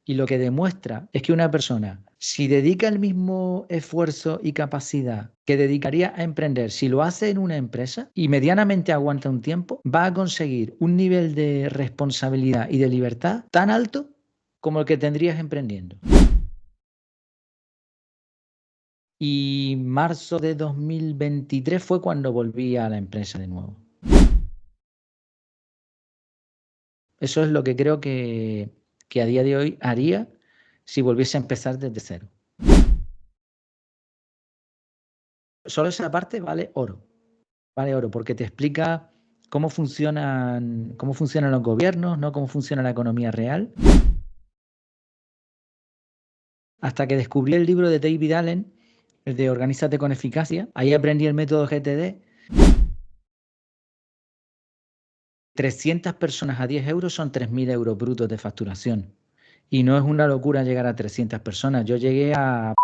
Y lo que demuestra es que una persona, si dedica el mismo esfuerzo y capacidad que dedicaría a emprender, si lo hace en una empresa y medianamente aguanta un tiempo, va a conseguir un nivel de responsabilidad y de libertad tan alto como el que tendrías emprendiendo. Y marzo de 2023 fue cuando volví a la empresa de nuevo. Eso es lo que creo que a día de hoy haría si volviese a empezar desde cero. Solo esa parte vale oro. Vale oro, porque te explica cómo funcionan los gobiernos, ¿no? Cómo funciona la economía real. Hasta que descubrí el libro de David Allen, el de Organízate con eficacia. Ahí aprendí el método GTD. 300 personas a 10 euros son 3.000 euros brutos de facturación. Y no es una locura llegar a 300 personas. Yo llegué a...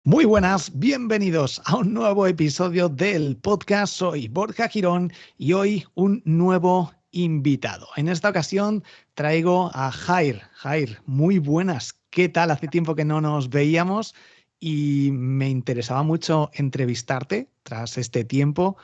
Muy buenas, bienvenidos a un nuevo episodio del podcast. Soy Borja Girón y hoy un nuevo invitado. En esta ocasión traigo a Jair. Jair, muy buenas. ¿Qué tal? Hace tiempo que no nos veíamos y me interesaba mucho entrevistarte tras este tiempo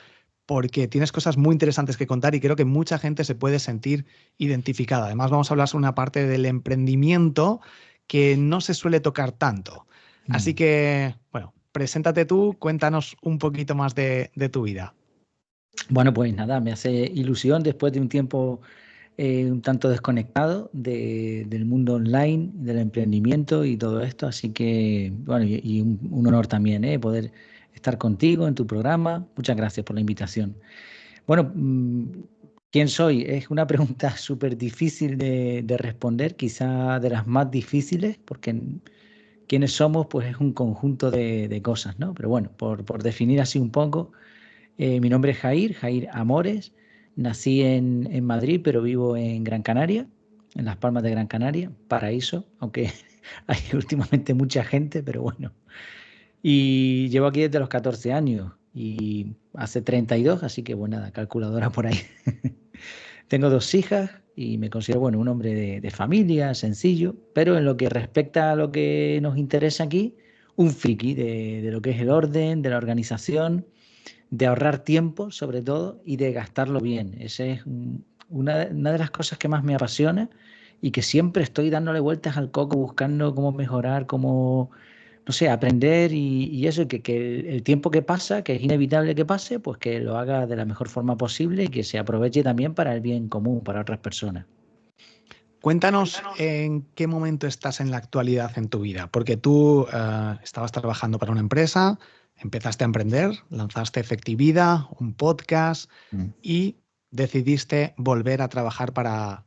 porque tienes cosas muy interesantes que contar y creo que mucha gente se puede sentir identificada. Además, vamos a hablar sobre una parte del emprendimiento que no se suele tocar tanto. Así que, bueno, preséntate tú, cuéntanos un poquito más de tu vida. Bueno, pues nada, me hace ilusión después de un tiempo un tanto desconectado del mundo online, del emprendimiento y todo esto. Así que, bueno, y un honor también, poder estar contigo en tu programa. Muchas gracias por la invitación. Bueno, ¿quién soy? Es una pregunta súper difícil de responder, quizá de las más difíciles, porque quiénes somos, pues es un conjunto de cosas, ¿no? Pero bueno, por definir así un poco, mi nombre es Jair Amores. Nací en Madrid, pero vivo en Gran Canaria, en Las Palmas de Gran Canaria, paraíso, aunque hay últimamente mucha gente, pero bueno. Y llevo aquí desde los 14 años y hace 32, así que bueno, nada, calculadora por ahí. Tengo 2 hijas y me considero, bueno, un hombre de familia, sencillo, pero en lo que respecta a lo que nos interesa aquí, un friki de lo que es el orden, de la organización, de ahorrar tiempo sobre todo y de gastarlo bien. Esa es una de las cosas que más me apasiona y que siempre estoy dándole vueltas al coco buscando cómo mejorar, cómo, no sé, aprender y eso, que el tiempo que pasa, que es inevitable que pase, pues que lo haga de la mejor forma posible y que se aproveche también para el bien común, para otras personas. Cuéntanos en qué momento estás en la actualidad en tu vida, porque tú estabas trabajando para una empresa, empezaste a emprender, lanzaste Efectividad, un podcast Mm. y decidiste volver a trabajar para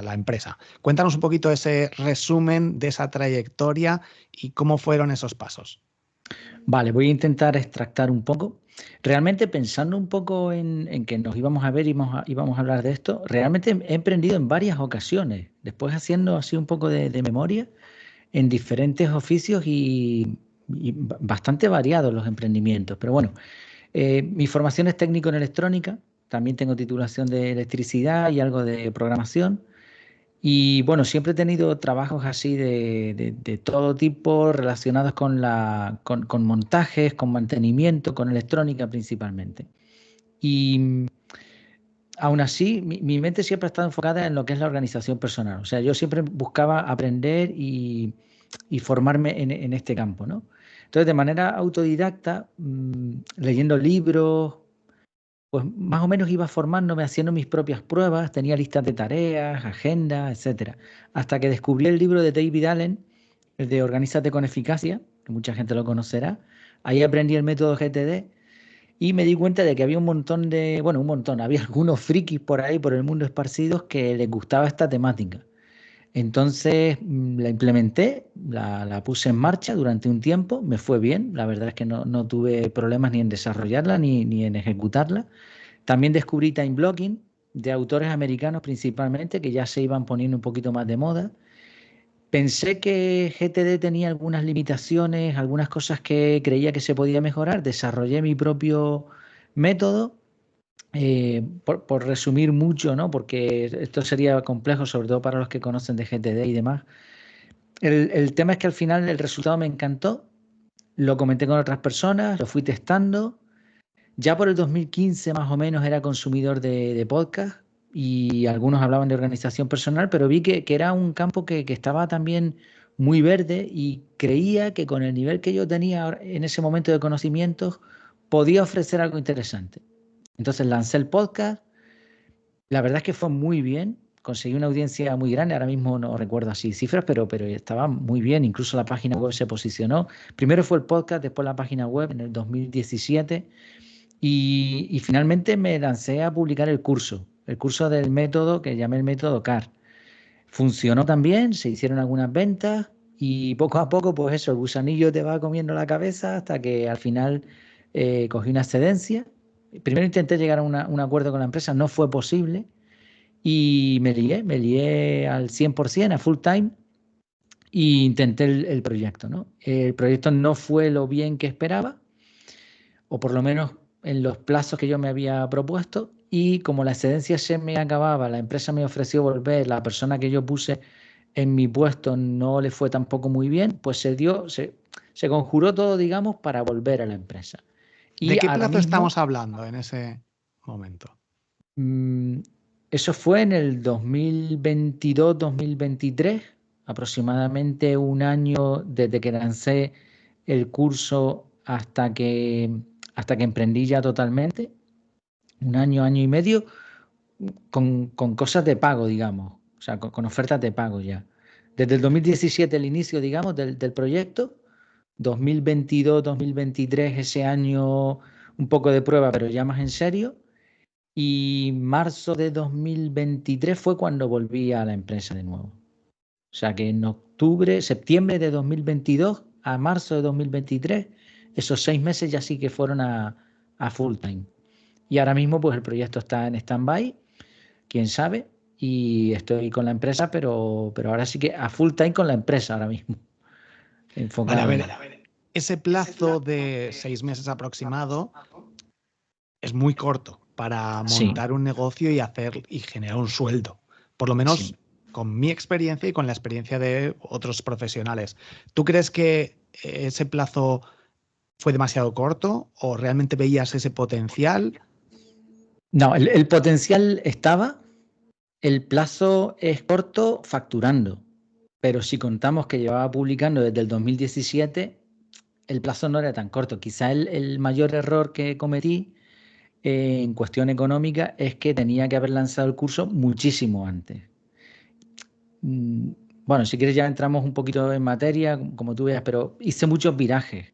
la empresa. Cuéntanos un poquito ese resumen de esa trayectoria y cómo fueron esos pasos. Vale, voy a intentar extractar un poco. Realmente pensando un poco en que nos íbamos a ver y íbamos a hablar de esto, realmente he emprendido en varias ocasiones, después haciendo así un poco de memoria, en diferentes oficios y bastante variados los emprendimientos. Pero bueno, mi formación es técnico en electrónica, también tengo titulación de electricidad y algo de programación. Y bueno, siempre he tenido trabajos así de todo tipo relacionados con montajes, con mantenimiento, con electrónica principalmente. Y aún así, mi mente siempre ha estado enfocada en lo que es la organización personal. O sea, yo siempre buscaba aprender y formarme en este campo, ¿no? Entonces, de manera autodidacta, leyendo libros, pues más o menos iba formándome, haciendo mis propias pruebas, tenía listas de tareas, agendas, etcétera. Hasta que descubrí el libro de David Allen, el de Organízate con eficacia, que mucha gente lo conocerá. Ahí aprendí el método GTD y me di cuenta de que había un montón bueno, un montón, había algunos frikis por ahí, por el mundo esparcidos, que les gustaba esta temática. Entonces la implementé, la puse en marcha durante un tiempo, me fue bien, la verdad es que no tuve problemas ni en desarrollarla ni en ejecutarla. También descubrí time blocking de autores americanos principalmente que ya se iban poniendo un poquito más de moda. Pensé que GTD tenía algunas limitaciones, algunas cosas que creía que se podía mejorar. Desarrollé mi propio método por resumir mucho, ¿no? Porque esto sería complejo, sobre todo para los que conocen de GTD y demás. El tema es que al final el resultado me encantó, lo comenté con otras personas, lo fui testando. Ya por el 2015 más o menos era consumidor de podcast y algunos hablaban de organización personal, pero vi que era un campo que estaba también muy verde y creía que con el nivel que yo tenía en ese momento de conocimientos podía ofrecer algo interesante. Entonces lancé el podcast. La verdad es que fue muy bien. Conseguí una audiencia muy grande. Ahora mismo no recuerdo así cifras, pero estaba muy bien. Incluso la página web se posicionó. Primero fue el podcast, después la página web en el 2017. Y finalmente me lancé a publicar el curso del método que llamé el método CAR. Funcionó también, se hicieron algunas ventas y poco a poco, pues eso, el gusanillo te va comiendo la cabeza hasta que al final cogí una excedencia. Primero intenté llegar a un acuerdo con la empresa, no fue posible y me lié al 100%, a full time, e intenté el proyecto, ¿no? El proyecto no fue lo bien que esperaba, o por lo menos en los plazos que yo me había propuesto, y como la excedencia se me acababa, la empresa me ofreció volver, la persona que yo puse en mi puesto no le fue tampoco muy bien, pues se conjuró todo, digamos, para volver a la empresa. ¿De Y qué ahora plazo mismo, estamos hablando en ese momento? mmm, eso fue en el 2022-2023, aproximadamente un año desde que lancé el curso hasta que emprendí ya totalmente, un año, año y medio, con cosas de pago, digamos, o sea, con ofertas de pago ya. Desde el 2017, el inicio, digamos, del proyecto, 2022-2023, ese año un poco de prueba, pero ya más en serio, y marzo de 2023 fue cuando volví a la empresa de nuevo. O sea que en septiembre de 2022 a marzo de 2023, esos 6 meses ya sí que fueron a full time. Y ahora mismo pues el proyecto está en stand-by, quién sabe, y estoy con la empresa, pero ahora sí que a full time con la empresa ahora mismo, Vale, a enfocado en ver, ello. ese plazo de 6 meses aproximado es muy corto para Sí, montar un negocio y hacer y generar un sueldo. Por lo menos sí. con mi experiencia y con la experiencia de otros profesionales. ¿Tú crees que ese plazo fue demasiado corto o realmente veías ese potencial? No, el potencial estaba, el plazo es corto facturando, pero si contamos que llevaba publicando desde el 2017, el plazo no era tan corto. Quizá el mayor error que cometí en cuestión económica es que tenía que haber lanzado el curso muchísimo antes. Mm, Bueno, si quieres ya entramos un poquito en materia, como tú veas, pero hice muchos virajes.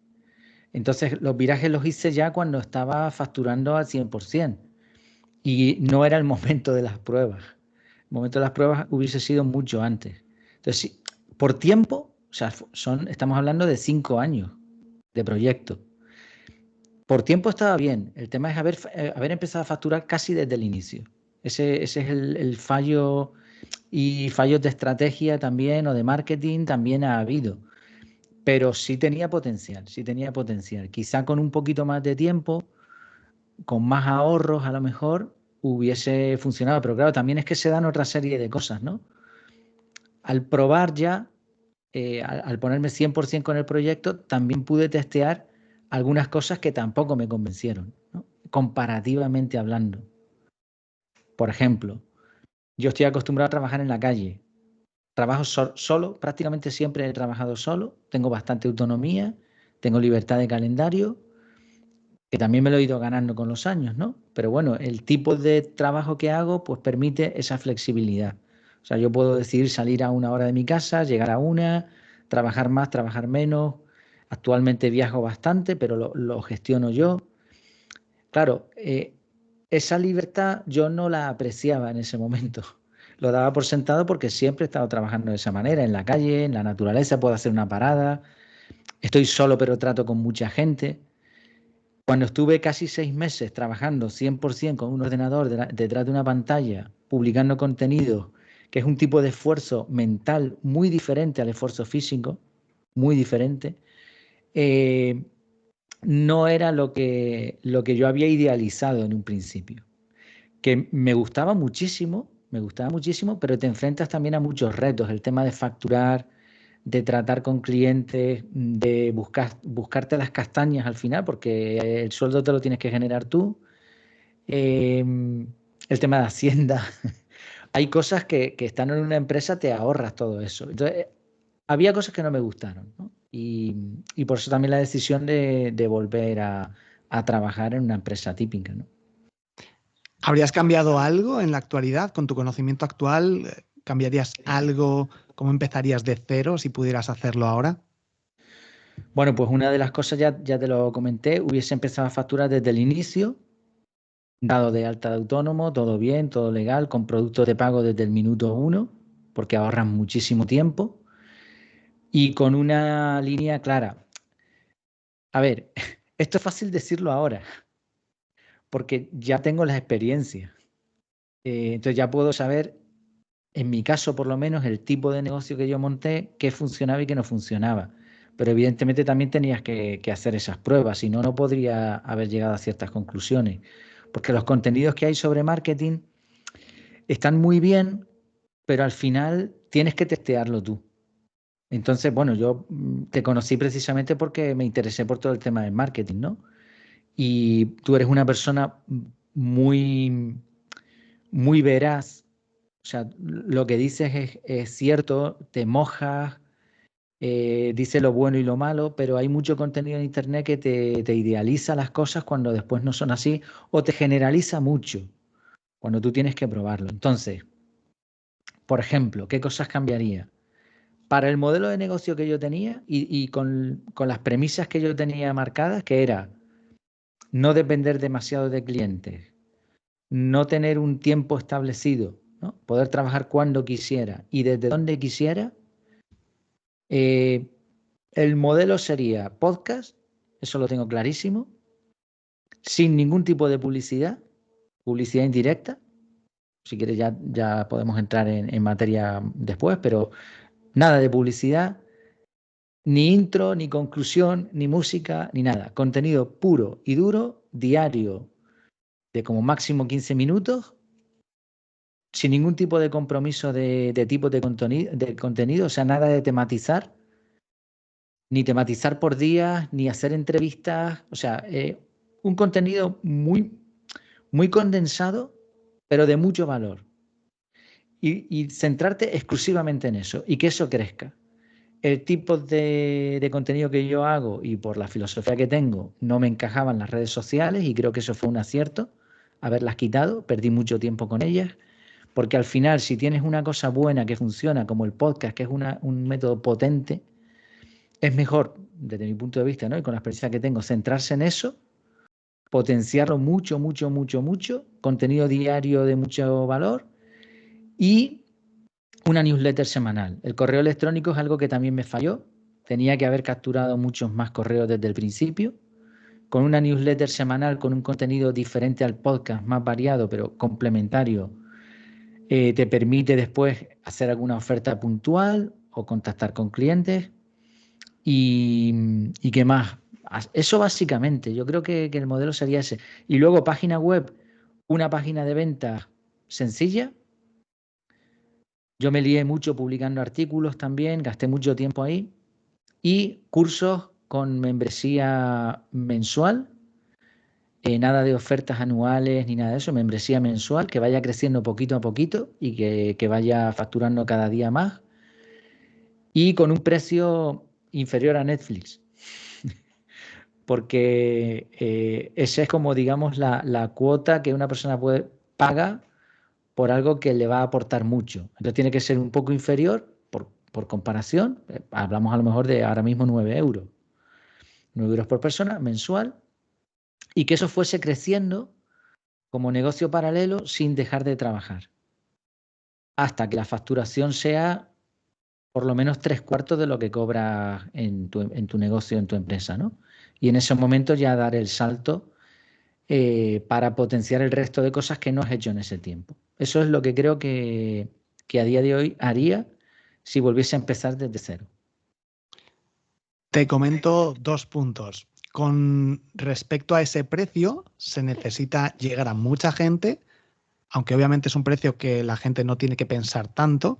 Entonces, los virajes los hice ya cuando estaba facturando al 100% y no era el momento de las pruebas. El momento de las pruebas hubiese sido mucho antes. Entonces, por tiempo, o sea, estamos hablando de 5 años de proyecto. Por tiempo estaba bien. El tema es haber empezado a facturar casi desde el inicio. Ese es el fallo, y fallos de estrategia también o de marketing también ha habido. Pero sí tenía potencial, sí tenía potencial. Quizá con un poquito más de tiempo, con más ahorros a lo mejor hubiese funcionado. Pero claro, también es que se dan otra serie de cosas, ¿no? Al probar ya, al ponerme 100% con el proyecto, también pude testear algunas cosas que tampoco me convencieron, ¿no? Comparativamente hablando. Por ejemplo, yo estoy acostumbrado a trabajar en la calle. Trabajo solo, prácticamente siempre he trabajado solo, tengo bastante autonomía, tengo libertad de calendario, que también me lo he ido ganando con los años, ¿no? Pero bueno, el tipo de trabajo que hago pues permite esa flexibilidad. O sea, yo puedo decidir salir a una hora de mi casa, llegar a una, trabajar más, trabajar menos. Actualmente viajo bastante, pero lo gestiono yo. Claro, esa libertad yo no la apreciaba en ese momento. Lo daba por sentado porque siempre he estado trabajando de esa manera, en la calle, en la naturaleza, puedo hacer una parada, estoy solo pero trato con mucha gente. Cuando estuve casi 6 meses trabajando 100% con un ordenador detrás de una pantalla, publicando contenido, que es un tipo de esfuerzo mental muy diferente al esfuerzo físico, muy diferente, eh, no era lo que yo había idealizado en un principio. que me gustaba muchísimo, pero te enfrentas también a muchos retos. El tema de facturar, de tratar con clientes, de buscarte las castañas al final, porque el sueldo te lo tienes que generar tú. El tema de Hacienda. Hay cosas que estando en una empresa te ahorras todo eso. Entonces, había cosas que no me gustaron, ¿no? Y por eso también la decisión de volver a trabajar en una empresa típica, ¿no? ¿Habrías cambiado algo en la actualidad con tu conocimiento actual? ¿Cambiarías algo? ¿Cómo empezarías de cero si pudieras hacerlo ahora? Bueno, pues una de las cosas ya te lo comenté, hubiese empezado a facturar desde el inicio, dado de alta de autónomo, todo bien, todo legal, con productos de pago desde el minuto 1, porque ahorran muchísimo tiempo, y con una línea clara. A ver, esto es fácil decirlo ahora, porque ya tengo la experiencia. Entonces ya puedo saber, en mi caso por lo menos, el tipo de negocio que yo monté, qué funcionaba y qué no funcionaba. Pero evidentemente también tenías que hacer esas pruebas, si no, no podría haber llegado a ciertas conclusiones. Porque los contenidos que hay sobre marketing están muy bien, pero al final tienes que testearlo tú. Entonces, bueno, yo te conocí precisamente porque me interesé por todo el tema del marketing, ¿no? Y tú eres una persona muy, muy veraz. O sea, lo que dices es cierto, te mojas, dices lo bueno y lo malo, pero hay mucho contenido en Internet que te idealiza las cosas cuando después no son así, o te generaliza mucho cuando tú tienes que probarlo. Entonces, por ejemplo, ¿qué cosas cambiaría? Para el modelo de negocio que yo tenía y con las premisas que yo tenía marcadas, que era no depender demasiado de clientes, no tener un tiempo establecido, ¿no? Poder trabajar cuando quisiera y desde donde quisiera. El modelo sería podcast, eso lo tengo clarísimo, sin ningún tipo de publicidad, publicidad indirecta. Si quieres ya podemos entrar en materia después, pero nada de publicidad, ni intro, ni conclusión, ni música, ni nada. Contenido puro y duro, diario, de como máximo 15 minutos, sin ningún tipo de compromiso de tipo de contenido, o sea, nada de tematizar, ni tematizar por días, ni hacer entrevistas, o sea, un contenido muy, muy condensado, pero de mucho valor. Y centrarte exclusivamente en eso y que eso crezca. El tipo de contenido que yo hago y por la filosofía que tengo no me encajaban las redes sociales y creo que eso fue un acierto, haberlas quitado, perdí mucho tiempo con ellas, porque al final si tienes una cosa buena que funciona como el podcast, que es un método potente, es mejor, desde mi punto de vista, ¿no? Y con la experiencia que tengo, centrarse en eso, potenciarlo mucho, mucho, mucho, mucho, contenido diario de mucho valor y una newsletter semanal. El correo electrónico es algo que también me falló. Tenía que haber capturado muchos más correos desde el principio. Con una newsletter semanal, con un contenido diferente al podcast, más variado, pero complementario, te permite después hacer alguna oferta puntual o contactar con clientes. ¿Y qué más? Eso básicamente, yo creo que el modelo sería ese. Y luego página web, una página de ventas sencilla. Yo me lié mucho publicando artículos también, gasté mucho tiempo ahí. Y cursos con membresía mensual, nada de ofertas anuales ni nada de eso, membresía mensual que vaya creciendo poquito a poquito y que vaya facturando cada día más y con un precio inferior a Netflix. Porque esa es como, digamos, la cuota que una persona paga por algo que le va a aportar mucho. Entonces tiene que ser un poco inferior por comparación. Hablamos a lo mejor de ahora mismo 9 euros. 9 euros por persona mensual y que eso fuese creciendo como negocio paralelo sin dejar de trabajar. Hasta que la facturación sea por lo menos 3/4 de lo que cobras en tu negocio, en tu empresa, ¿no? Y en esos momentos ya dar el salto para potenciar el resto de cosas que no has hecho en ese tiempo. Eso es lo que creo que a día de hoy haría si volviese a empezar desde cero. Te comento 2 puntos. Con respecto a ese precio, se necesita llegar a mucha gente aunque obviamente es un precio que la gente no tiene que pensar tanto,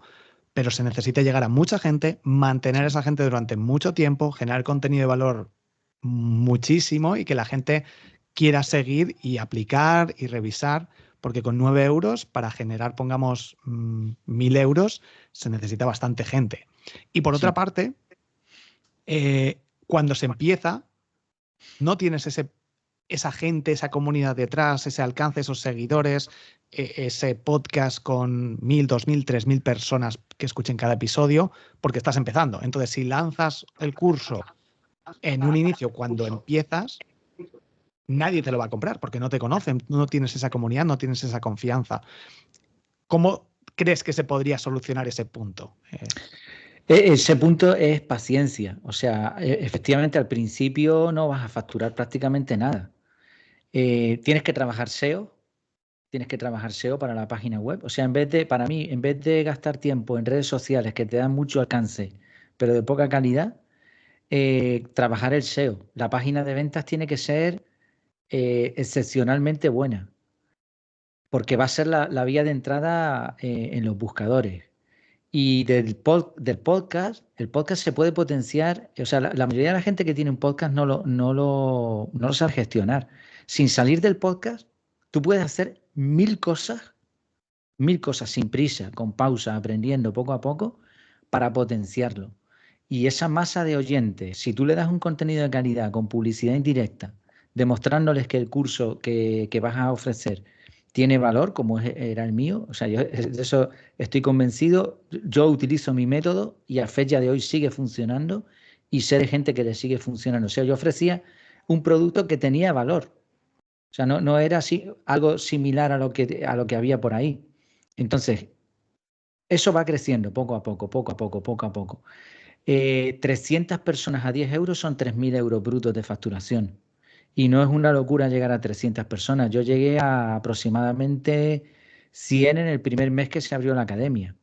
pero se necesita llegar a mucha gente, mantener a esa gente durante mucho tiempo, generar contenido de valor muchísimo y que la gente quiera seguir y aplicar y revisar, porque con 9 euros para generar, pongamos, 1.000 euros, se necesita bastante gente. Y por otra parte, cuando se empieza, no tienes esa gente, esa comunidad detrás, ese alcance, esos seguidores, ese podcast con 1.000, 2.000, 3.000 personas que escuchen cada episodio, porque estás empezando. Entonces, si lanzas el curso en un inicio, cuando empiezas, nadie te lo va a comprar porque no te conocen, no tienes esa comunidad, no tienes esa confianza. ¿Cómo crees que se podría solucionar ese punto? Ese punto es paciencia. O sea, efectivamente al principio no vas a facturar prácticamente nada. Tienes que trabajar SEO, para la página web. O sea, para mí, en vez de gastar tiempo en redes sociales que te dan mucho alcance, pero de poca calidad, trabajar el SEO. La página de ventas tiene que ser excepcionalmente buena, porque va a ser la vía de entrada en los buscadores. Y del podcast, el podcast se puede potenciar. O sea, la mayoría de la gente que tiene un podcast no lo sabe gestionar. Sin salir del podcast, tú puedes hacer mil cosas sin prisa, con pausa, aprendiendo poco a poco para potenciarlo. Y esa masa de oyentes, si tú le das un contenido de calidad con publicidad indirecta, demostrándoles que el curso que vas a ofrecer tiene valor, como era el mío, o sea, yo de eso estoy convencido. Yo utilizo mi método y a fecha de hoy sigue funcionando y sé de gente que le sigue funcionando. O sea, yo ofrecía un producto que tenía valor. O sea, no era así, algo similar a lo que había por ahí. Entonces, eso va creciendo poco a poco, poco a poco, poco a poco. 300 personas a 10 euros son 3.000 euros brutos de facturación. Y no es una locura llegar a 300 personas. Yo llegué a aproximadamente 100 en el primer mes que se abrió la academia.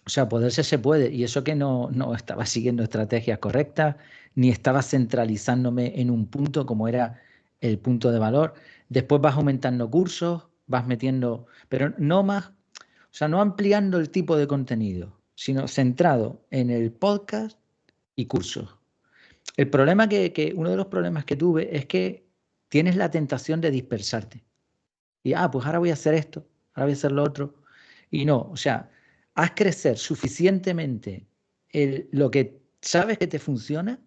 O sea, poderse se puede. Y eso que no estaba siguiendo estrategias correctas, ni estaba centralizándome en un punto como era el punto de valor. Después vas aumentando cursos, vas metiendo, pero no más, o sea, no ampliando el tipo de contenido, sino centrado en el podcast y cursos. El problema uno de los problemas que tuve es que tienes la tentación de dispersarte. Y, pues ahora voy a hacer esto, ahora voy a hacer lo otro. Y no, o sea, haz crecer suficientemente lo que sabes que te funciona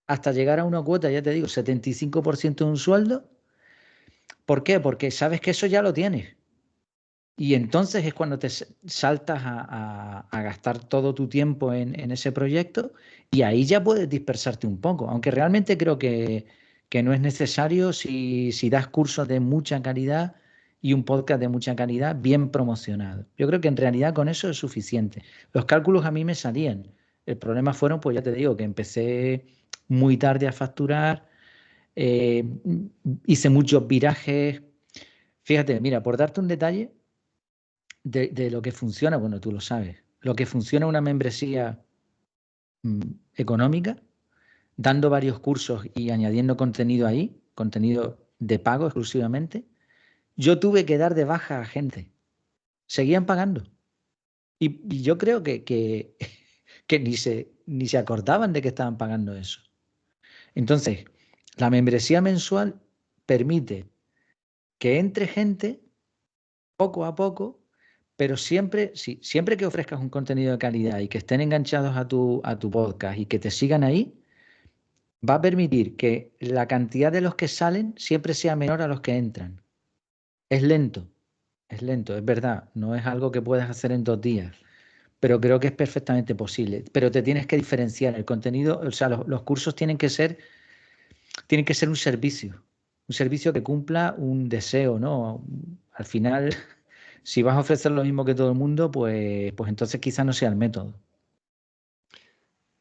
hasta llegar a una cuota, ya te digo, 75% de un sueldo. ¿Por qué? Porque sabes que eso ya lo tienes. Y entonces es cuando te saltas a gastar todo tu tiempo en ese proyecto y ahí ya puedes dispersarte un poco, aunque realmente creo que no es necesario si das cursos de mucha calidad y un podcast de mucha calidad bien promocionado. Yo creo que en realidad con eso es suficiente. Los cálculos a mí me salían. El problema fueron, pues ya te digo, que empecé muy tarde a facturar, hice muchos virajes. Fíjate, mira, por darte un detalle de lo que funciona, bueno, tú lo sabes, lo que funciona una membresía económica, dando varios cursos y añadiendo contenido ahí, contenido de pago exclusivamente, yo tuve que dar de baja a gente. Seguían pagando. Y yo creo que ni se acordaban de que estaban pagando eso. Entonces, la membresía mensual permite que entre gente poco a poco, pero siempre que ofrezcas un contenido de calidad y que estén enganchados a tu podcast y que te sigan ahí, va a permitir que la cantidad de los que salen siempre sea menor a los que entran. Es lento, es verdad, no es algo que puedas hacer en 2 días, pero creo que es perfectamente posible. Pero te tienes que diferenciar. El contenido, o sea, los cursos tienen que ser un servicio que cumpla un deseo, ¿no? Al final, si vas a ofrecer lo mismo que todo el mundo, pues entonces quizás no sea el método.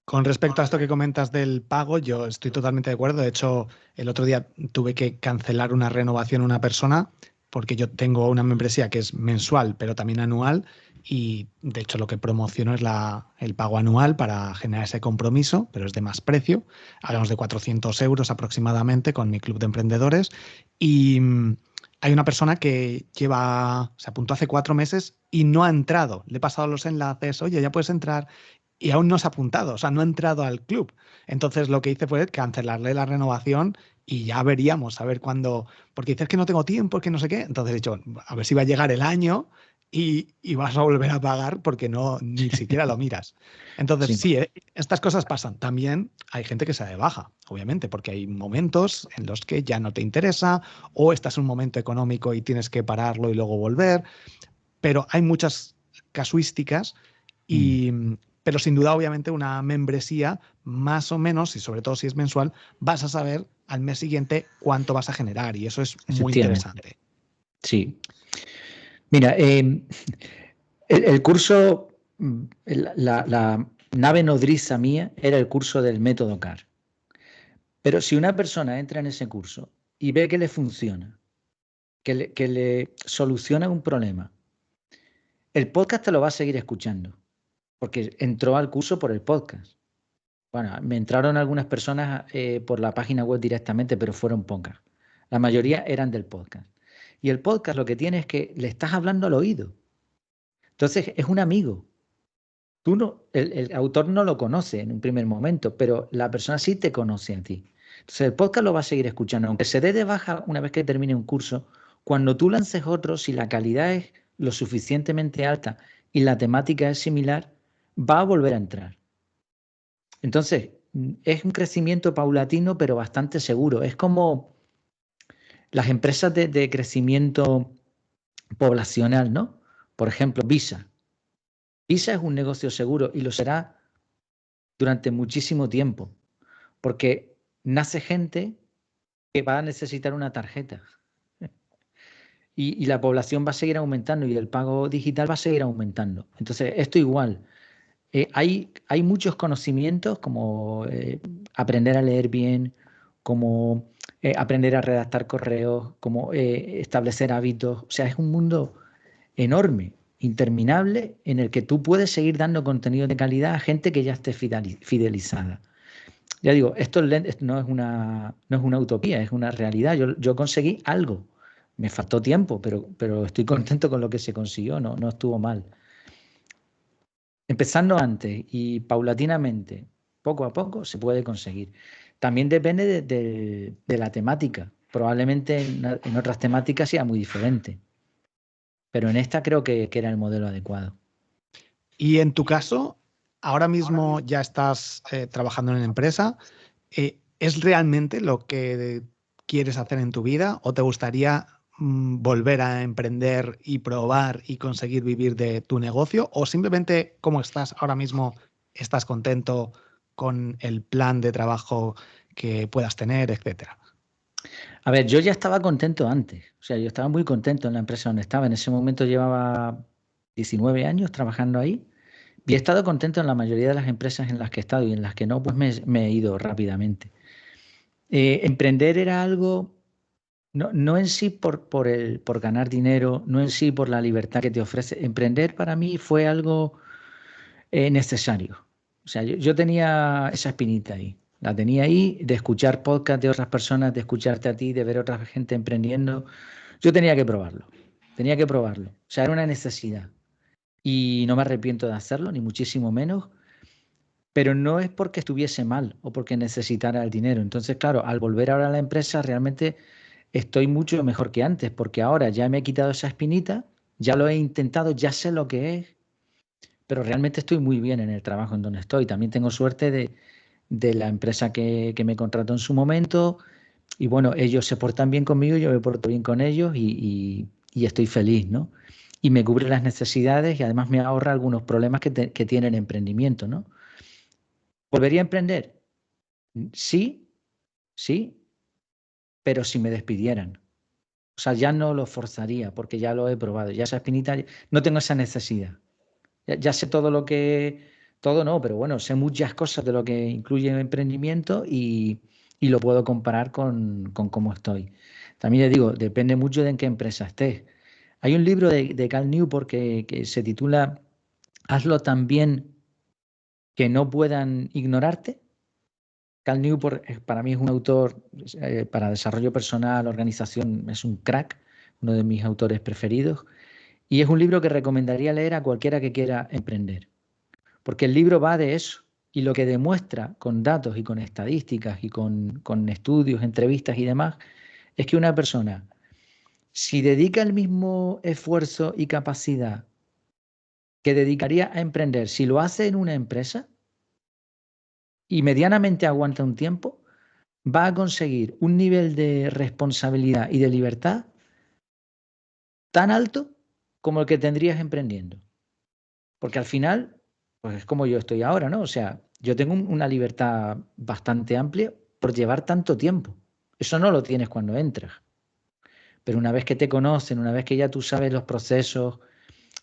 Con respecto a esto que comentas del pago, yo estoy totalmente de acuerdo. De hecho, el otro día tuve que cancelar una renovación a una persona porque yo tengo una membresía que es mensual, pero también anual, y de hecho lo que promociono es el pago anual para generar ese compromiso, pero es de más precio. Hablamos de 400 euros aproximadamente con mi club de emprendedores y hay una persona que se apuntó hace 4 meses y no ha entrado. Le he pasado los enlaces, oye, ya puedes entrar y aún no se ha apuntado, o sea, no ha entrado al club. Entonces lo que hice fue cancelarle la renovación y ya veríamos, a ver cuándo, porque dices que no tengo tiempo, que no sé qué. Entonces he dicho, a ver si va a llegar el año y vas a volver a pagar porque no ni siquiera lo miras. Entonces, Sí, sí, estas cosas pasan. También hay gente que se da de baja, obviamente, porque hay momentos en los que ya no te interesa o estás en un momento económico y tienes que pararlo y luego volver. Pero hay muchas casuísticas mm, y, pero sin duda, obviamente, una membresía más o menos, y sobre todo si es mensual, vas a saber al mes siguiente cuánto vas a generar y eso es muy efectivamente. interesante. Sí. Mira, el curso, la nave nodriza mía era el curso del método CAR. Pero si una persona entra en ese curso y ve que le funciona, que le soluciona un problema, el podcast te lo va a seguir escuchando, porque entró al curso por el podcast. Bueno, me entraron algunas personas por la página web directamente, pero fueron pocas. La mayoría eran del podcast. Y el podcast lo que tiene es que le estás hablando al oído. Entonces es un amigo. Tú no, el autor no lo conoce en un primer momento, pero la persona sí te conoce a ti. Entonces el podcast lo va a seguir escuchando. Aunque se dé de baja una vez que termine un curso, cuando tú lances otro, si la calidad es lo suficientemente alta y la temática es similar, va a volver a entrar. Entonces, es un crecimiento paulatino, pero bastante seguro. Es como las empresas de crecimiento poblacional, ¿no? Por ejemplo, Visa. Visa es un negocio seguro y lo será durante muchísimo tiempo, porque nace gente que va a necesitar una tarjeta y la población va a seguir aumentando y el pago digital va a seguir aumentando. Entonces, esto igual. Hay muchos conocimientos como aprender a leer bien, como aprender a redactar correos, como establecer hábitos. O sea, es un mundo enorme, interminable, en el que tú puedes seguir dando contenido de calidad a gente que ya esté fidelizada. Ya digo, esto no es una utopía, es una realidad. Yo conseguí algo. Me faltó tiempo, pero estoy contento con lo que se consiguió, no estuvo mal. Empezando antes y paulatinamente, poco a poco, se puede conseguir. También depende de la temática. Probablemente en otras temáticas sea muy diferente, pero en esta creo que era el modelo adecuado. Y en tu caso, ahora mismo ya estás trabajando en empresa. ¿Es realmente lo que quieres hacer en tu vida o te gustaría volver a emprender y probar y conseguir vivir de tu negocio? ¿O simplemente como estás ahora mismo, estás contento con el plan de trabajo que puedas tener, etcétera? A ver, yo ya estaba contento antes, o sea, yo estaba muy contento en la empresa donde estaba. En ese momento llevaba 19 años trabajando ahí y he estado contento en la mayoría de las empresas en las que he estado y en las que no, pues me he ido rápidamente. Emprender era algo, no en sí por ganar dinero, no en sí por la libertad que te ofrece. Emprender para mí fue algo necesario. O sea, yo tenía esa espinita ahí. La tenía ahí de escuchar podcast de otras personas, de escucharte a ti, de ver a otra gente emprendiendo. Yo tenía que probarlo. Tenía que probarlo. O sea, era una necesidad. Y no me arrepiento de hacerlo, ni muchísimo menos. Pero no es porque estuviese mal o porque necesitara el dinero. Entonces, claro, al volver ahora a la empresa, realmente estoy mucho mejor que antes, porque ahora ya me he quitado esa espinita, ya lo he intentado, ya sé lo que es, pero realmente estoy muy bien en el trabajo en donde estoy. También tengo suerte de la empresa que me contrató en su momento y bueno, ellos se portan bien conmigo, yo me porto bien con ellos y estoy feliz, ¿no? Y me cubre las necesidades y además me ahorra algunos problemas que tiene el emprendimiento, ¿no? ¿Volvería a emprender? Sí, sí, pero si me despidieran. O sea, ya no lo forzaría porque ya lo he probado. Ya esa espinita, no tengo esa necesidad. Ya sé todo lo que, todo no, pero bueno, sé muchas cosas de lo que incluye el emprendimiento y lo puedo comparar con cómo estoy. También le digo, depende mucho de en qué empresa estés. Hay un libro de Cal Newport que se titula Hazlo tan bien que no puedan ignorarte. Cal Newport para mí es un autor para desarrollo personal, organización, es un crack, uno de mis autores preferidos. Y es un libro que recomendaría leer a cualquiera que quiera emprender. Porque el libro va de eso. Y lo que demuestra con datos y con estadísticas y con estudios, entrevistas y demás, es que una persona, si dedica el mismo esfuerzo y capacidad que dedicaría a emprender, si lo hace en una empresa y medianamente aguanta un tiempo, va a conseguir un nivel de responsabilidad y de libertad tan alto como el que tendrías emprendiendo. Porque al final, pues es como yo estoy ahora, ¿no? O sea, yo tengo una libertad bastante amplia por llevar tanto tiempo. Eso no lo tienes cuando entras. Pero una vez que te conocen, una vez que ya tú sabes los procesos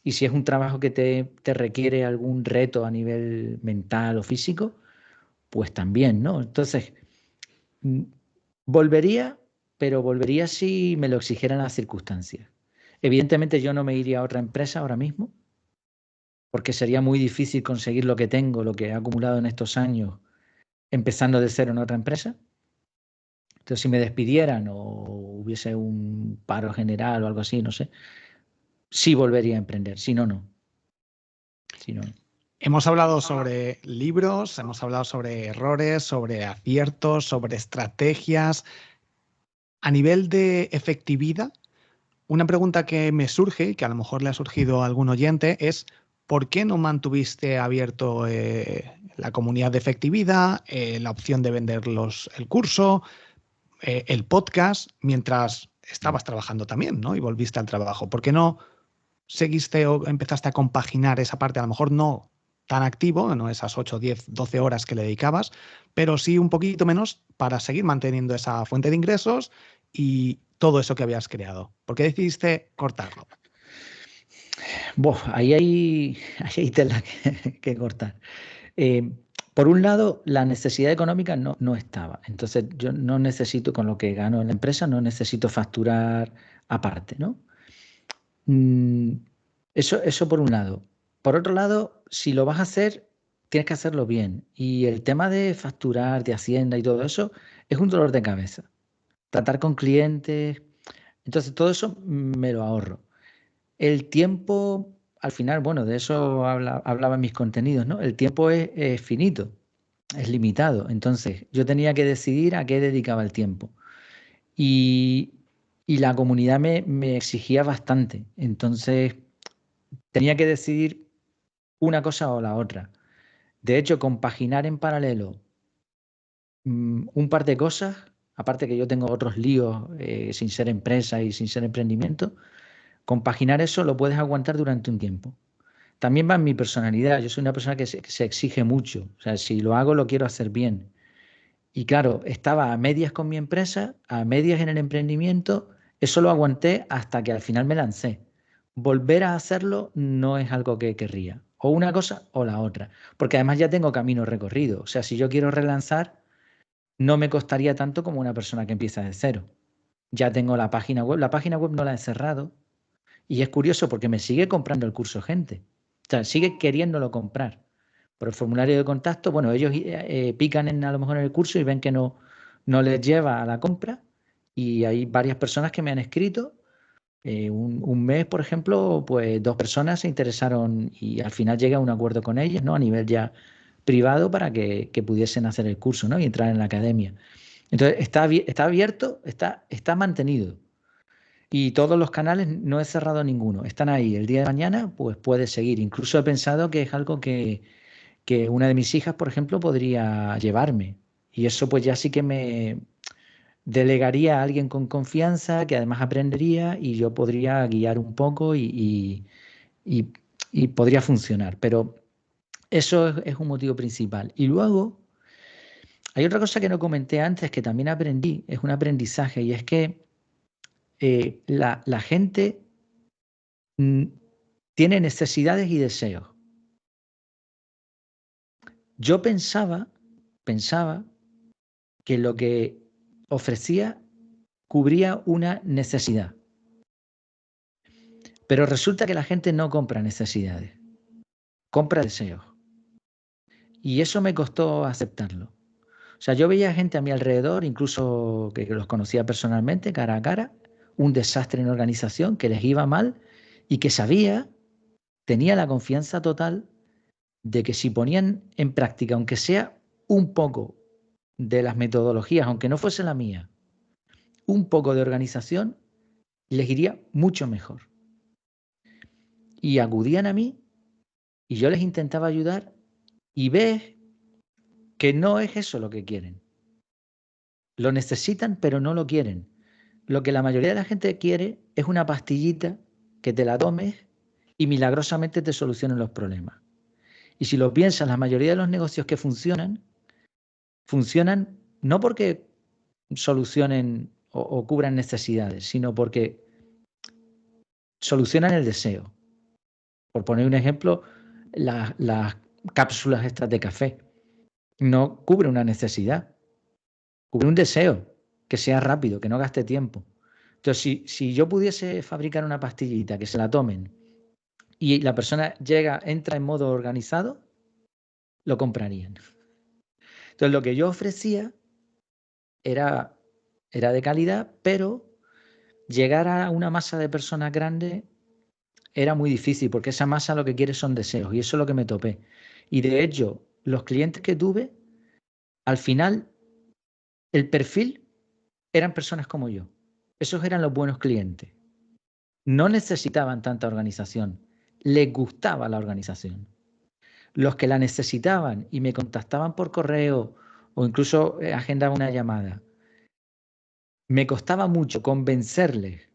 y si es un trabajo que te requiere algún reto a nivel mental o físico, pues también, ¿no? Entonces, mm, volvería, pero volvería si me lo exigieran las circunstancias. Evidentemente yo no me iría a otra empresa ahora mismo, porque sería muy difícil conseguir lo que tengo, lo que he acumulado en estos años, empezando de cero en otra empresa. Entonces, si me despidieran o hubiese un paro general o algo así, no sé, sí volvería a emprender, si no, no. Si no, no. Hemos hablado sobre libros, hemos hablado sobre errores, sobre aciertos, sobre estrategias. A nivel de efectividad, una pregunta que me surge, y que a lo mejor le ha surgido a algún oyente, es ¿por qué no mantuviste abierto la comunidad de efectividad, la opción de vender el curso, el podcast, mientras estabas trabajando también, ¿no? Y volviste al trabajo? ¿Por qué no seguiste o empezaste a compaginar esa parte? A lo mejor no tan activo, no esas 8, 10, 12 horas que le dedicabas, pero sí un poquito menos para seguir manteniendo esa fuente de ingresos y todo eso que habías creado. ¿Por qué decidiste cortarlo? Ahí hay tela que cortar. Eh, por un lado, la necesidad económica no estaba. Entonces, yo no necesito, con lo que gano en la empresa, no necesito facturar aparte, ¿no? Mm, eso por un lado. Por otro lado, si lo vas a hacer, tienes que hacerlo bien. Y el tema de facturar, de Hacienda y todo eso, es un dolor de cabeza. Tratar con clientes. Entonces, todo eso me lo ahorro. El tiempo, al final, bueno, de eso hablaba en mis contenidos, ¿no? El tiempo es finito, es limitado. Entonces, yo tenía que decidir a qué dedicaba el tiempo. Y, y la comunidad me exigía bastante. Entonces, tenía que decidir una cosa o la otra. De hecho, compaginar en paralelo un par de cosas, aparte que yo tengo otros líos sin ser empresa y sin ser emprendimiento, compaginar eso lo puedes aguantar durante un tiempo. También va en mi personalidad. Yo soy una persona que se exige mucho. O sea, si lo hago, lo quiero hacer bien. Y claro, estaba a medias con mi empresa, a medias en el emprendimiento. Eso lo aguanté hasta que al final me lancé. Volver a hacerlo no es algo que querría. O una cosa o la otra. Porque además ya tengo camino recorrido. O sea, si yo quiero relanzar, no me costaría tanto como una persona que empieza de cero. Ya tengo la página web. La página web no la he cerrado. Y es curioso porque me sigue comprando el curso gente. O sea, sigue queriéndolo comprar. Por el formulario de contacto, bueno, ellos pican a lo mejor en el curso y ven que no les lleva a la compra. Y hay varias personas que me han escrito. Un mes, por ejemplo, pues 2 personas se interesaron y al final llegué a un acuerdo con ellas, ¿no? A nivel ya privado para que pudiesen hacer el curso, ¿no? Y entrar en la academia. Entonces, está abierto, está mantenido. Y todos los canales no he cerrado ninguno, están ahí. El día de mañana, pues puede seguir. Incluso he pensado que es algo que una de mis hijas, por ejemplo, podría llevarme. Y eso pues ya sí que me delegaría a alguien con confianza, que además aprendería y yo podría guiar un poco y- y podría funcionar. Pero eso es un motivo principal. Y luego hay otra cosa que no comenté antes que también aprendí, es un aprendizaje, y es que la gente mm, tiene necesidades y deseos. Yo pensaba que lo que ofrecía cubría una necesidad. Pero resulta que la gente no compra necesidades, compra deseos. Y eso me costó aceptarlo. O sea, yo veía gente a mi alrededor, incluso que los conocía personalmente, cara a cara, un desastre en organización, que les iba mal y que tenía la confianza total de que si ponían en práctica, aunque sea un poco de las metodologías, aunque no fuese la mía, un poco de organización, les iría mucho mejor. Y acudían a mí y yo les intentaba ayudar y ves que no es eso lo que quieren. Lo necesitan, pero no lo quieren. Lo que la mayoría de la gente quiere es una pastillita que te la tomes y milagrosamente te solucionen los problemas. Y si lo piensas, la mayoría de los negocios que funcionan no porque solucionen o cubran necesidades, sino porque solucionan el deseo. Por poner un ejemplo, las cápsulas estas de café no cubre una necesidad, cubre un deseo, que sea rápido, que no gaste tiempo. Entonces, si yo pudiese fabricar una pastillita que se la tomen y la persona entra en modo organizado, lo comprarían. Entonces, lo que yo ofrecía era de calidad, pero llegar a una masa de personas grande era muy difícil, porque esa masa lo que quiere son deseos, y eso es lo que me topé. Y de hecho, los clientes que tuve, al final, el perfil eran personas como yo. Esos eran los buenos clientes. No necesitaban tanta organización, les gustaba la organización. Los que la necesitaban y me contactaban por correo o incluso agendaban una llamada, me costaba mucho convencerles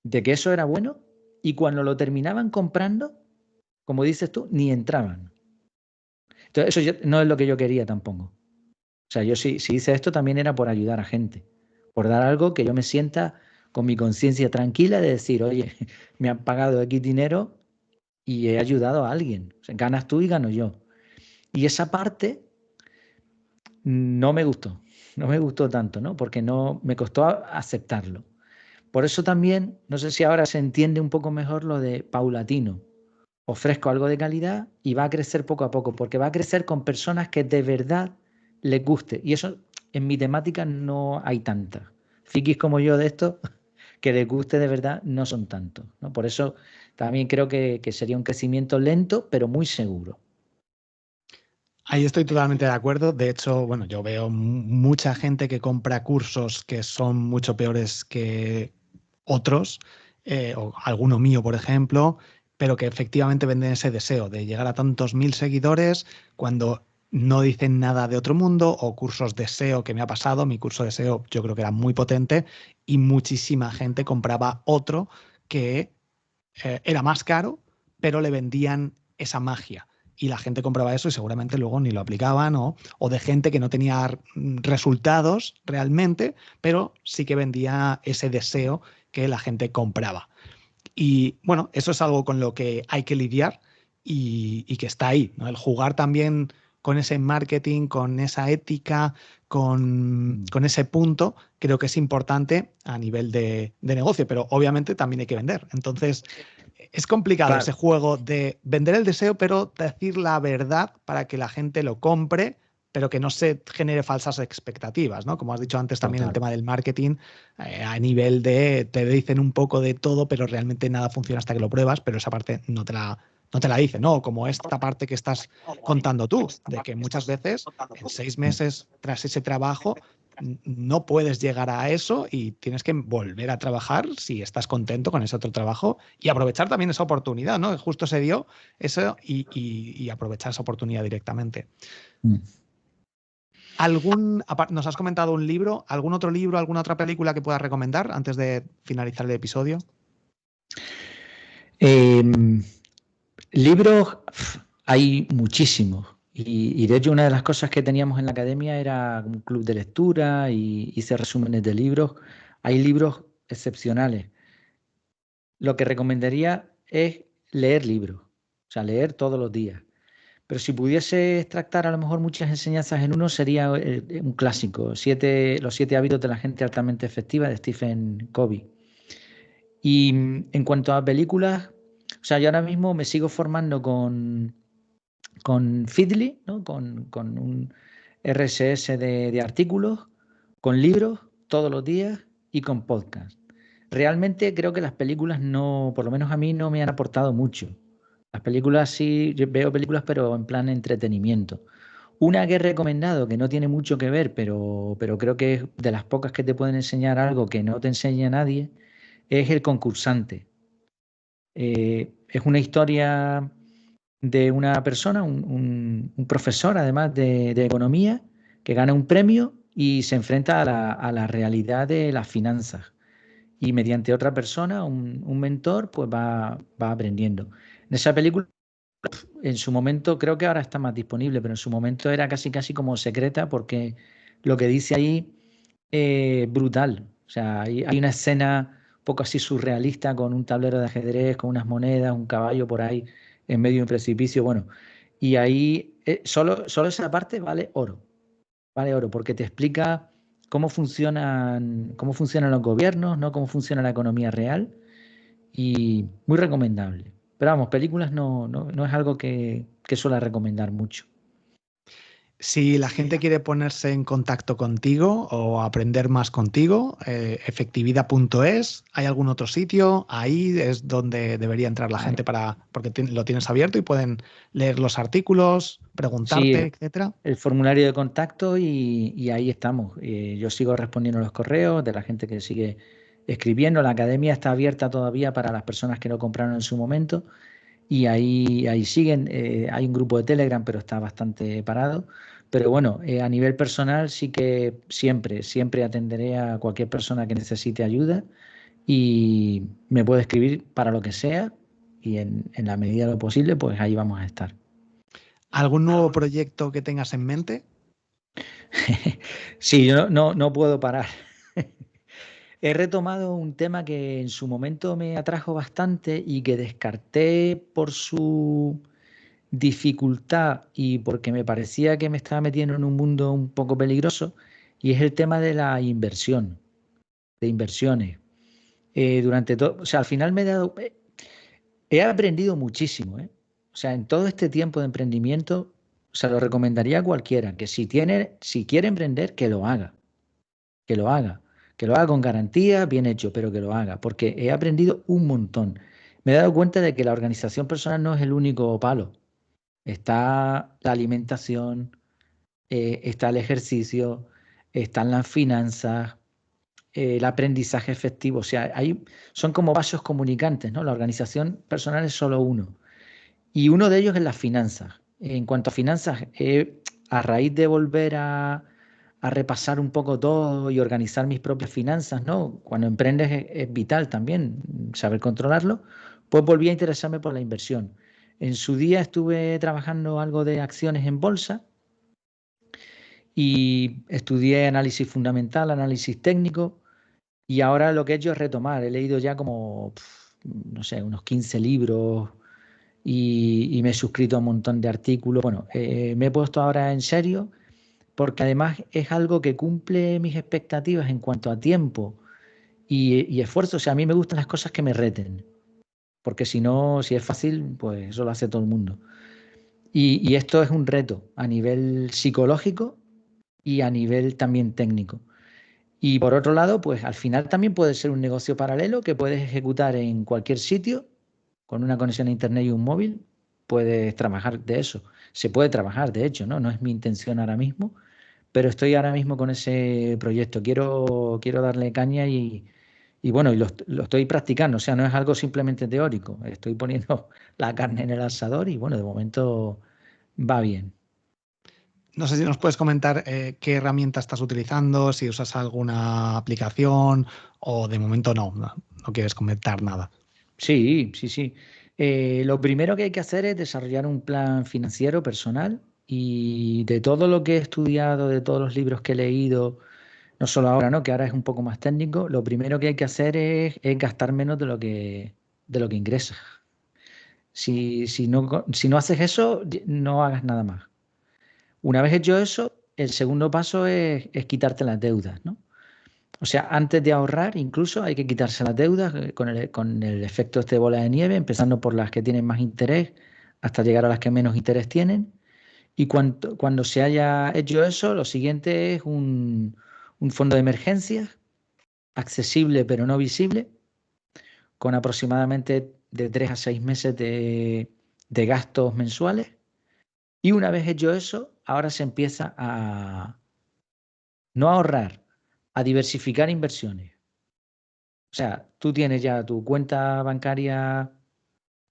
de que eso era bueno, y cuando lo terminaban comprando, como dices tú, ni entraban. Entonces, eso no es lo que yo quería tampoco. O sea, yo si hice esto también era por ayudar a gente, por dar algo que yo me sienta con mi conciencia tranquila de decir, oye, me han pagado X dinero y he ayudado a alguien. O sea, ganas tú y gano yo. Y esa parte no me gustó tanto, ¿no? Porque no me costó aceptarlo. Por eso también, no sé si ahora se entiende un poco mejor lo de paulatino. Ofrezco algo de calidad y va a crecer poco a poco, porque va a crecer con personas que de verdad les guste. Y eso en mi temática no hay tantas. Frikis como yo de esto, que les guste de verdad, no son tantos, ¿no? Por eso también creo que sería un crecimiento lento, pero muy seguro. Ahí estoy totalmente de acuerdo. De hecho, bueno, yo veo mucha gente que compra cursos que son mucho peores que otros, o alguno mío, por ejemplo, pero que efectivamente venden ese deseo de llegar a tantos mil seguidores cuando no dicen nada de otro mundo, o cursos de SEO que me ha pasado. Mi curso de SEO yo creo que era muy potente y muchísima gente compraba otro que era más caro, pero le vendían esa magia. Y la gente compraba eso y seguramente luego ni lo aplicaban, o de gente que no tenía resultados realmente, pero sí que vendía ese deseo que la gente compraba. Y bueno, eso es algo con lo que hay que lidiar y que está ahí, ¿no? El jugar también con ese marketing, con esa ética, con ese punto, creo que es importante a nivel de negocio, pero obviamente también hay que vender. Entonces, es complicado Claro. ese juego de vender el deseo, pero decir la verdad para que la gente lo compre, pero que no se genere falsas expectativas, ¿no? Como has dicho antes, también el tema del marketing, a nivel de te dicen un poco de todo, pero realmente nada funciona hasta que lo pruebas, pero esa parte no te la dicen, ¿no? Como esta parte que estás contando tú, de que muchas veces en 6 meses tras ese trabajo no puedes llegar a eso y tienes que volver a trabajar si estás contento con ese otro trabajo, y aprovechar también esa oportunidad, ¿no? Justo se dio eso y aprovechar esa oportunidad directamente. Nos has comentado un libro, ¿algún otro libro, alguna otra película que puedas recomendar antes de finalizar el episodio? Libros hay muchísimos. Y de hecho una de las cosas que teníamos en la academia era un club de lectura y hice resúmenes de libros. Hay libros excepcionales. Lo que recomendaría es leer libros, o sea, leer todos los días. Pero si pudiese extractar a lo mejor muchas enseñanzas en uno, sería un clásico, Los 7 hábitos de la gente altamente efectiva, de Stephen Covey. Y en cuanto a películas, o sea, yo ahora mismo me sigo formando con Feedly, ¿no? Con un RSS de artículos, con libros todos los días y con podcast. Realmente creo que las películas no, por lo menos a mí, no me han aportado mucho. Las películas sí, yo veo películas, pero en plan entretenimiento. Una que he recomendado, que no tiene mucho que ver, pero creo que es de las pocas que te pueden enseñar algo que no te enseña nadie, es El concursante. Es una historia de una persona, un profesor además de economía, que gana un premio y se enfrenta a la realidad de las finanzas. Y mediante otra persona, un mentor, pues va aprendiendo. En esa película, en su momento, creo que ahora está más disponible, pero en su momento era casi casi como secreta porque lo que dice ahí es brutal. O sea, hay una escena un poco así surrealista con un tablero de ajedrez, con unas monedas, un caballo por ahí en medio de un precipicio. Bueno, y ahí solo esa parte vale oro, porque te explica cómo funcionan los gobiernos, ¿no? Cómo funciona la economía real y muy recomendable. Pero vamos, películas no es algo que suela recomendar mucho. Si la gente quiere ponerse en contacto contigo o aprender más contigo, efectividad.es, ¿hay algún otro sitio? Ahí es donde debería entrar la gente porque lo tienes abierto y pueden leer los artículos, Sí, preguntarte, etcétera. el formulario de contacto y ahí estamos. Yo sigo respondiendo los correos de la gente que sigue escribiendo. La academia está abierta todavía para las personas que lo compraron en su momento y ahí siguen. Hay un grupo de Telegram, pero está bastante parado. Pero bueno, a nivel personal sí que siempre atenderé a cualquier persona que necesite ayuda y me puede escribir para lo que sea y en la medida de lo posible, pues ahí vamos a estar. ¿Algún nuevo proyecto que tengas en mente? Sí, yo no puedo parar. He retomado un tema que en su momento me atrajo bastante y que descarté por su dificultad y porque me parecía que me estaba metiendo en un mundo un poco peligroso, y es el tema de la inversión, de inversiones. Durante todo, o sea, al final he aprendido muchísimo, ¿eh? O sea, en todo este tiempo de emprendimiento, se lo recomendaría a cualquiera que si quiere emprender, que lo haga, que lo haga con garantía, bien hecho, pero que lo haga, porque he aprendido un montón. Me he dado cuenta de que la organización personal no es el único palo. Está la alimentación, está el ejercicio, están las finanzas, el aprendizaje efectivo. O sea, son como vasos comunicantes, ¿no? La organización personal es solo uno. Y uno de ellos es las finanzas. En cuanto a finanzas, a raíz de volver a repasar un poco todo y organizar mis propias finanzas, ¿no? Cuando emprendes es vital también saber controlarlo, pues volví a interesarme por la inversión. En su día estuve trabajando algo de acciones en bolsa y estudié análisis fundamental, análisis técnico, y ahora lo que he hecho es retomar. He leído ya como, no sé, unos 15 libros y me he suscrito a un montón de artículos. Bueno, me he puesto ahora en serio porque además es algo que cumple mis expectativas en cuanto a tiempo y esfuerzo. O sea, a mí me gustan las cosas que me reten, porque si no, si es fácil, pues eso lo hace todo el mundo. Y esto es un reto a nivel psicológico y a nivel también técnico. Y por otro lado, pues al final también puede ser un negocio paralelo que puedes ejecutar en cualquier sitio con una conexión a internet y un móvil. Puedes trabajar de eso. Se puede trabajar, de hecho, ¿no? No es mi intención ahora mismo, pero estoy ahora mismo con ese proyecto. Quiero darle caña y bueno, lo estoy practicando. O sea, no es algo simplemente teórico. Estoy poniendo la carne en el asador y bueno, de momento va bien. No sé si nos puedes comentar qué herramienta estás utilizando, si usas alguna aplicación o de momento no quieres comentar nada. Sí. Lo primero que hay que hacer es desarrollar un plan financiero personal y de todo lo que he estudiado, de todos los libros que he leído, no solo ahora, ¿no? Que ahora es un poco más técnico, lo primero que hay que hacer es gastar menos de lo que ingresas. Si no haces eso, no hagas nada más. Una vez hecho eso, el segundo paso es quitarte las deudas, ¿no? O sea, antes de ahorrar, incluso hay que quitarse las deudas con el efecto este de bola de nieve, empezando por las que tienen más interés hasta llegar a las que menos interés tienen. Y cuando se haya hecho eso, lo siguiente es un fondo de emergencias accesible pero no visible, con aproximadamente de 3 a 6 meses de gastos mensuales. Y una vez hecho eso, ahora se empieza a no ahorrar, a diversificar inversiones. O sea, tú tienes ya tu cuenta bancaria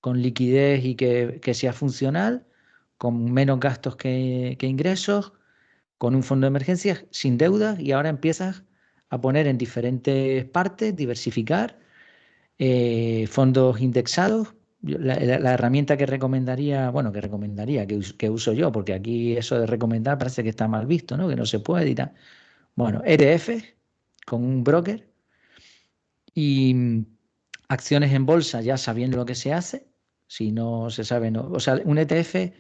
con liquidez y que sea funcional, con menos gastos que ingresos, con un fondo de emergencias, sin deudas, y ahora empiezas a poner en diferentes partes, diversificar, fondos indexados. La herramienta que recomendaría, bueno, que uso yo, porque aquí eso de recomendar parece que está mal visto, ¿no? Que no se puede y tal. Bueno, ETF con un broker y acciones en bolsa ya sabiendo lo que se hace. Si no se sabe, no. O sea, un ETF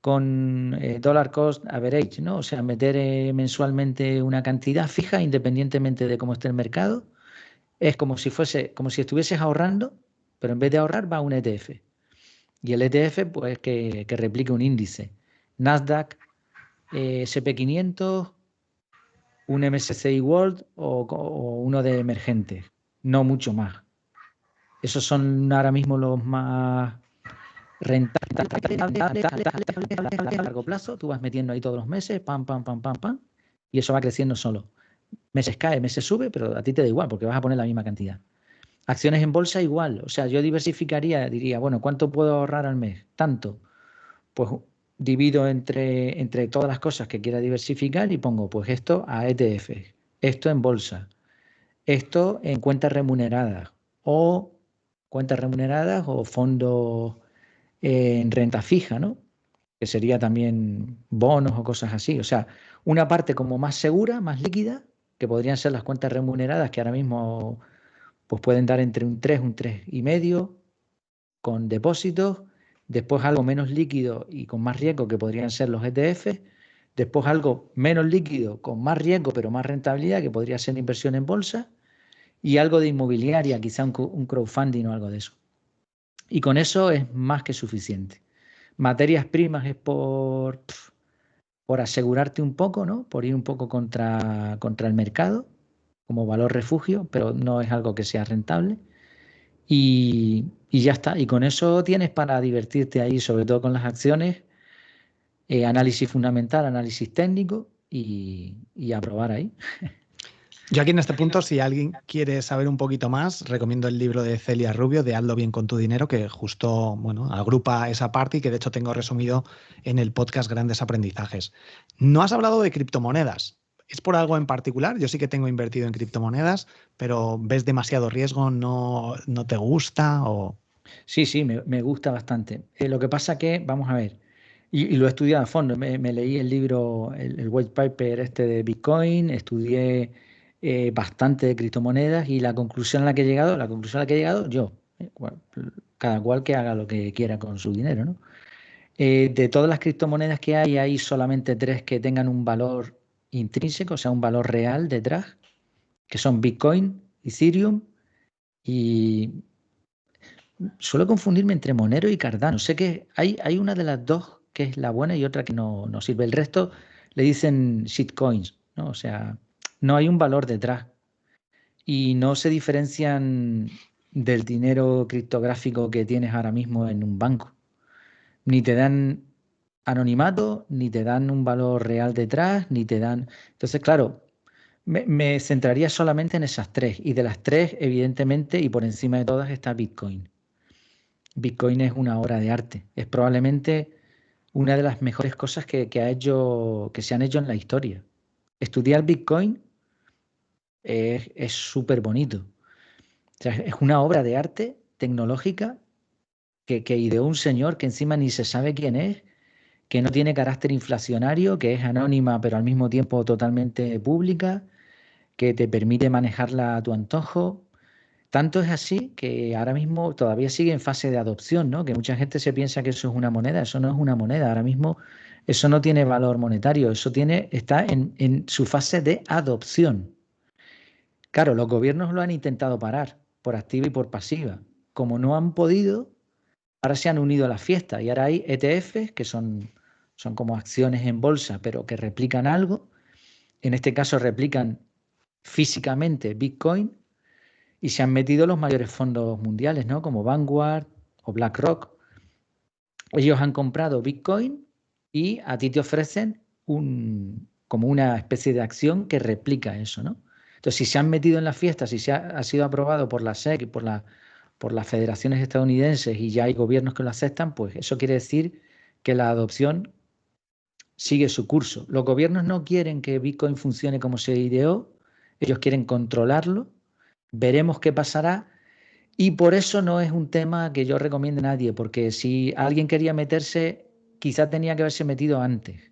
con dollar cost average, ¿no? O sea, meter mensualmente una cantidad fija independientemente de cómo esté el mercado. Es como si estuvieses ahorrando, pero en vez de ahorrar va a un ETF. Y el ETF, pues que replique un índice. Nasdaq, SP500, un MSCI World o uno de emergentes. No mucho más. Esos son ahora mismo los más rentables a largo plazo. Tú vas metiendo ahí todos los meses, pam, pam, pam, pam, pam, y eso va creciendo solo. Meses cae, meses sube, pero a ti te da igual porque vas a poner la misma cantidad. Acciones en bolsa igual. O sea, yo diversificaría, diría, bueno, ¿cuánto puedo ahorrar al mes? Tanto. Pues divido entre todas las cosas que quiera diversificar y pongo, pues esto a ETF, esto en bolsa, esto en cuentas remuneradas o fondos en renta fija, ¿no? Que sería también bonos o cosas así. O sea, una parte como más segura, más líquida, que podrían ser las cuentas remuneradas, que ahora mismo pues pueden dar entre un 3,5, con depósitos, después algo menos líquido y con más riesgo, que podrían ser los ETF, después algo menos líquido con más riesgo pero más rentabilidad, que podría ser inversión en bolsa, y algo de inmobiliaria, quizá un crowdfunding o algo de eso. Y con eso es más que suficiente. Materias primas es por asegurarte un poco, ¿no? Por ir un poco contra el mercado como valor refugio, pero no es algo que sea rentable. Y ya está. Y con eso tienes para divertirte ahí, sobre todo con las acciones, análisis fundamental, análisis técnico y a probar ahí. Yo aquí en este punto, si alguien quiere saber un poquito más, recomiendo el libro de Celia Rubio, de Hazlo bien con tu dinero, que justo, bueno, agrupa esa parte y que de hecho tengo resumido en el podcast Grandes Aprendizajes. No has hablado de criptomonedas. ¿Es por algo en particular? Yo sí que tengo invertido en criptomonedas, pero ¿ves demasiado riesgo? ¿No te gusta? O... Sí, me gusta bastante. Lo que pasa que, vamos a ver, y lo he estudiado a fondo, me leí el libro, el white paper este de Bitcoin, estudié bastante de criptomonedas y la conclusión a la que he llegado yo, cada cual que haga lo que quiera con su dinero, ¿no? De todas las criptomonedas que hay solamente 3 que tengan un valor intrínseco, o sea, un valor real detrás, que son Bitcoin, Ethereum y suelo confundirme entre Monero y Cardano. Sé que hay una de las dos que es la buena y otra que no sirve. El resto le dicen shitcoins, ¿no? O sea, no hay un valor detrás y no se diferencian del dinero criptográfico que tienes ahora mismo en un banco. Ni te dan anonimato, ni te dan un valor real detrás, ni te dan... Entonces, claro, me centraría solamente en esas 3 y de las 3, evidentemente, y por encima de todas está Bitcoin. Bitcoin es una obra de arte. Es probablemente una de las mejores cosas que se han hecho en la historia. Estudiar Bitcoin es súper bonito. O sea, es una obra de arte tecnológica que ideó un señor que encima ni se sabe quién es, que no tiene carácter inflacionario, que es anónima pero al mismo tiempo totalmente pública, que te permite manejarla a tu antojo. Tanto es así que ahora mismo todavía sigue en fase de adopción, ¿no? Que mucha gente se piensa que eso es una moneda, eso no es una moneda, ahora mismo eso no tiene valor monetario, está en su fase de adopción. Claro, los gobiernos lo han intentado parar por activa y por pasiva. Como no han podido, ahora se han unido a la fiesta y ahora hay ETFs que son como acciones en bolsa, pero que replican algo. En este caso replican físicamente Bitcoin y se han metido los mayores fondos mundiales, ¿no? Como Vanguard o BlackRock. Ellos han comprado Bitcoin y a ti te ofrecen como una especie de acción que replica eso, ¿no? Entonces, si se han metido en la fiesta, si ha sido aprobado por la SEC y por las federaciones estadounidenses y ya hay gobiernos que lo aceptan, pues eso quiere decir que la adopción sigue su curso. Los gobiernos no quieren que Bitcoin funcione como se ideó, ellos quieren controlarlo, veremos qué pasará y por eso no es un tema que yo recomiende a nadie, porque si alguien quería meterse, quizá tenía que haberse metido antes.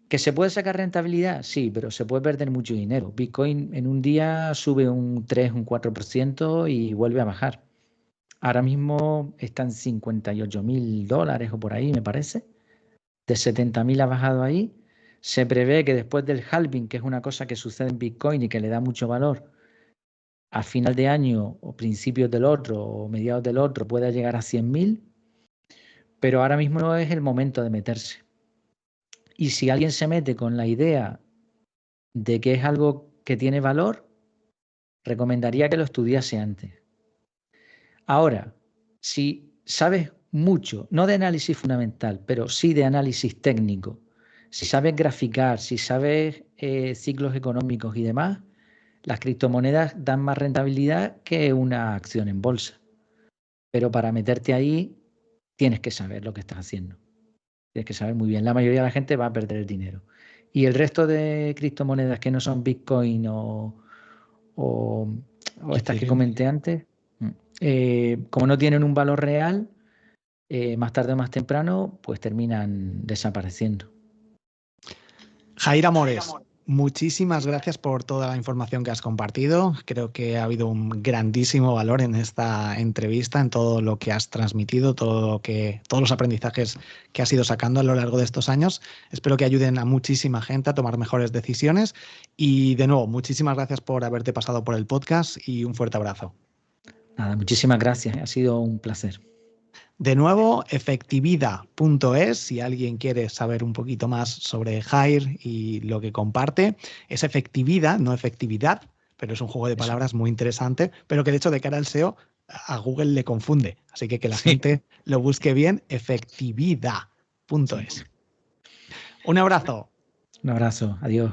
¿Que se puede sacar rentabilidad? Sí, pero se puede perder mucho dinero. Bitcoin en un día sube un 3, un 4% y vuelve a bajar. Ahora mismo están $58.000 o por ahí, me parece. De 70.000 ha bajado ahí. Se prevé que después del halving, que es una cosa que sucede en Bitcoin y que le da mucho valor, a final de año o principios del otro o mediados del otro pueda llegar a 100.000, pero ahora mismo no es el momento de meterse. Y si alguien se mete con la idea de que es algo que tiene valor, recomendaría que lo estudiase antes. Ahora, si sabes mucho, no de análisis fundamental, pero sí de análisis técnico, si sabes graficar, si sabes ciclos económicos y demás, las criptomonedas dan más rentabilidad que una acción en bolsa. Pero para meterte ahí tienes que saber lo que estás haciendo. Tienes que saber muy bien. La mayoría de la gente va a perder el dinero. Y el resto de criptomonedas que no son Bitcoin o estas que Ethereum. comenté antes, como no tienen un valor real, más tarde o más temprano, pues terminan desapareciendo. Jair Amores, muchísimas gracias por toda la información que has compartido. Creo que ha habido un grandísimo valor en esta entrevista, en todo lo que has transmitido, todos los aprendizajes que has ido sacando a lo largo de estos años. Espero que ayuden a muchísima gente a tomar mejores decisiones. Y de nuevo, muchísimas gracias por haberte pasado por el podcast y un fuerte abrazo. Nada, muchísimas gracias. Ha sido un placer. De nuevo, efectividad.es, si alguien quiere saber un poquito más sobre Jair y lo que comparte. Es efectividad, no efectividad, pero es un juego de palabras muy interesante, pero que de hecho de cara al SEO a Google le confunde. Así que la gente lo busque bien, efectividad.es. Un abrazo. Un abrazo. Adiós.